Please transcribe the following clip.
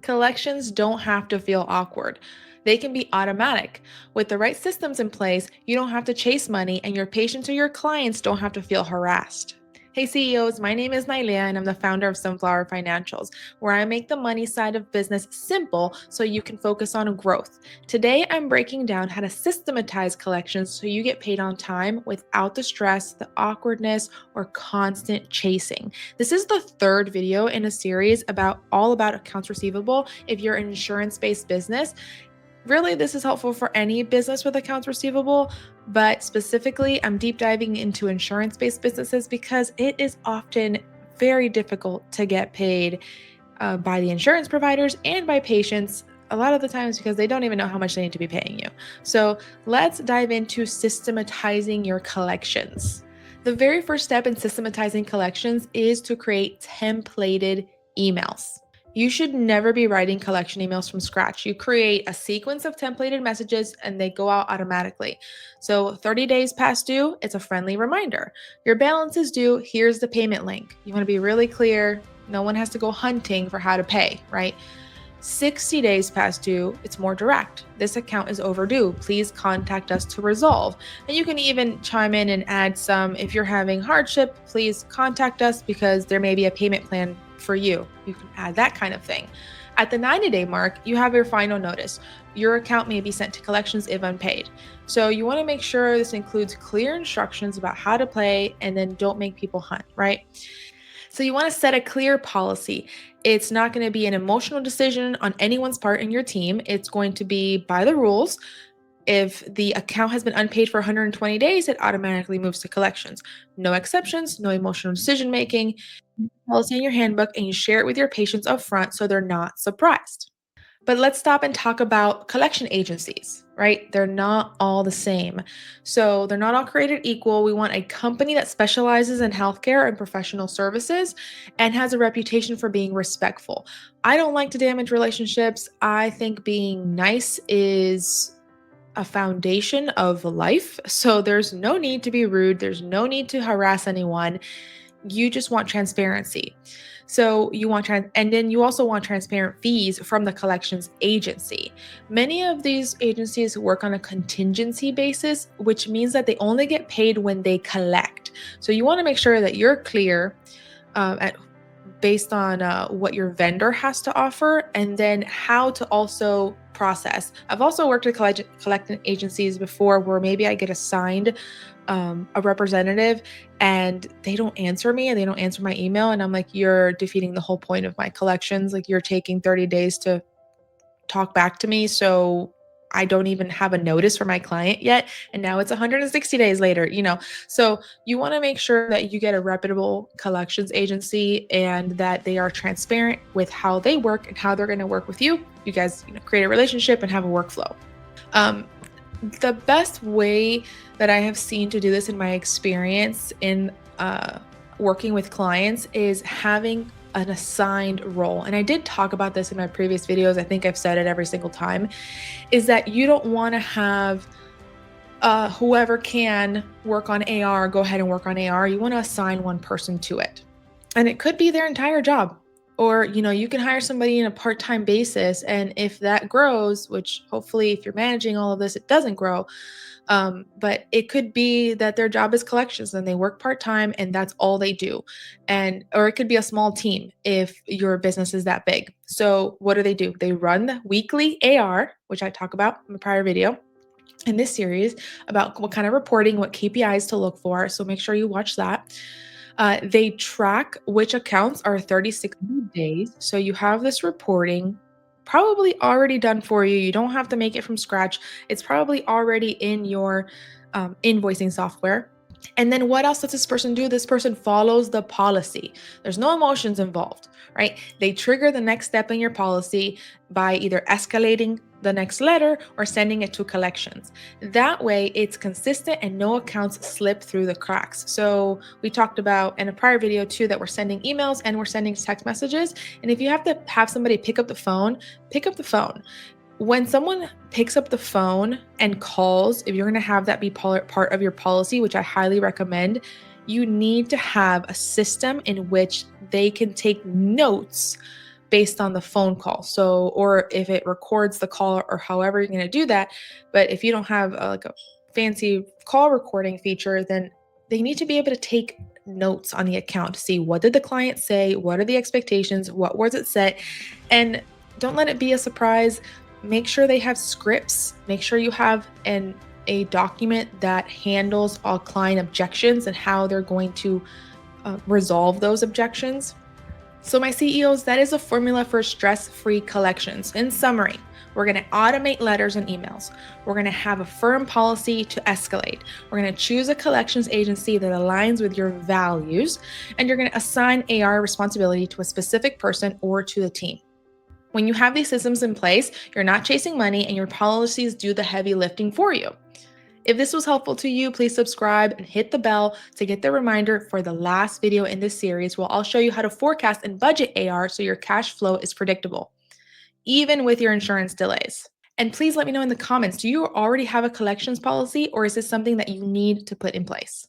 Collections don't have to feel awkward. They can be automatic. With the right systems in place, you don't have to chase money and your patients or your clients don't have to feel harassed. Hey CEOs, my name is Nailea and I'm the founder of Sunflower Financials, where I make the money side of business simple so you can focus on growth. Today, I'm breaking down how to systematize collections so you get paid on time without the stress, the awkwardness, or constant chasing. This is the third video in a series all about accounts receivable if you're an insurance-based business. Really, this is helpful for any business with accounts receivable, but specifically, I'm deep diving into insurance-based businesses because it is often very difficult to get paid by the insurance providers and by patients a lot of the times because they don't even know how much they need to be paying you. So let's dive into systematizing your collections. The very first step in systematizing collections is to create templated emails. You should never be writing collection emails from scratch. You create a sequence of templated messages and they go out automatically. So 30 days past due, it's a friendly reminder. Your balance is due, here's the payment link. You want to be really clear. No one has to go hunting for how to pay, right? 60 days past due, it's more direct. This account is overdue. Please contact us to resolve. And you can even chime in and add some, if you're having hardship, please contact us because there may be a payment plan for you. You can add that kind of thing. At the 90-day mark, you have your final notice. Your account may be sent to collections if unpaid. So you want to make sure this includes clear instructions about how to pay and then don't make people hunt, right? So you want to set a clear policy. It's not going to be an emotional decision on anyone's part in your team. It's going to be by the rules. If the account has been unpaid for 120 days, it automatically moves to collections. No exceptions, no emotional decision making. Policy in your handbook and you share it with your patients up front so they're not surprised. But let's stop and talk about collection agencies, right? They're not all the same. So they're not all created equal. We want a company that specializes in healthcare and professional services and has a reputation for being respectful. I don't like to damage relationships. I think being nice is a foundation of life. So there's no need to be rude. There's no need to harass anyone. You just want transparency. So you want and then you also want transparent fees from the collections agency. Many of these agencies work on a contingency basis, which means that they only get paid when they collect. So you want to make sure that you're clear based on what your vendor has to offer and then how to also process. I've also worked with collecting agencies before where maybe I get assigned a representative and they don't answer me and they don't answer my email. And I'm like, you're defeating the whole point of my collections. Like you're taking 30 days to talk back to me. So I don't even have a notice for my client yet. And now it's 160 days later. So you want to make sure that you get a reputable collections agency and that they are transparent with how they work and how they're going to work with you. You guys create a relationship and have a workflow. The best way that I have seen to do this in my experience in working with clients is having an assigned role. And I did talk about this in my previous videos. I think I've said it every single time, is that you don't want to have whoever can work on AR, go ahead and work on AR. You want to assign one person to it. And it could be their entire job. Or, you can hire somebody in a part-time basis. And if that grows, which hopefully if you're managing all of this, it doesn't grow. But it could be that their job is collections and they work part-time and that's all they do. Or it could be a small team if your business is that big. So what do? They run the weekly AR, which I talk about in the prior video in this series about what kind of reporting, what KPIs to look for. So make sure you watch that. They track which accounts are 30, 60 days. So you have this reporting probably already done for you. You don't have to make it from scratch. It's probably already in your invoicing software. And then what else does this person do? This person follows the policy. There's no emotions involved, right? They trigger the next step in your policy by either escalating the next letter or sending it to collections. That way it's consistent and no accounts slip through the cracks. So we talked about in a prior video too that we're sending emails and we're sending text messages. And if you have to have somebody pick up the phone, pick up the phone. When someone picks up the phone and calls, if you're going to have that be part of your policy, which I highly recommend, you need to have a system in which they can take notes based on the phone call. So, or if it records the call or however you're going to do that. But if you don't have like a fancy call recording feature, then they need to be able to take notes on the account to see what did the client say, what are the expectations, what was it set, and don't let it be a surprise. Make sure they have scripts. Make sure you have a document that handles all client objections and how they're going to resolve those objections. So, my CEOs, that is a formula for stress free collections. In summary, we're going to automate letters and emails. We're going to have a firm policy to escalate. We're going to choose a collections agency that aligns with your values, and you're going to assign AR responsibility to a specific person or to the team. When you have these systems in place, you're not chasing money and your policies do the heavy lifting for you. If this was helpful to you, please subscribe and hit the bell to get the reminder for the last video in this series where I'll show you how to forecast and budget AR so your cash flow is predictable, even with your insurance delays. And please let me know in the comments, do you already have a collections policy or is this something that you need to put in place?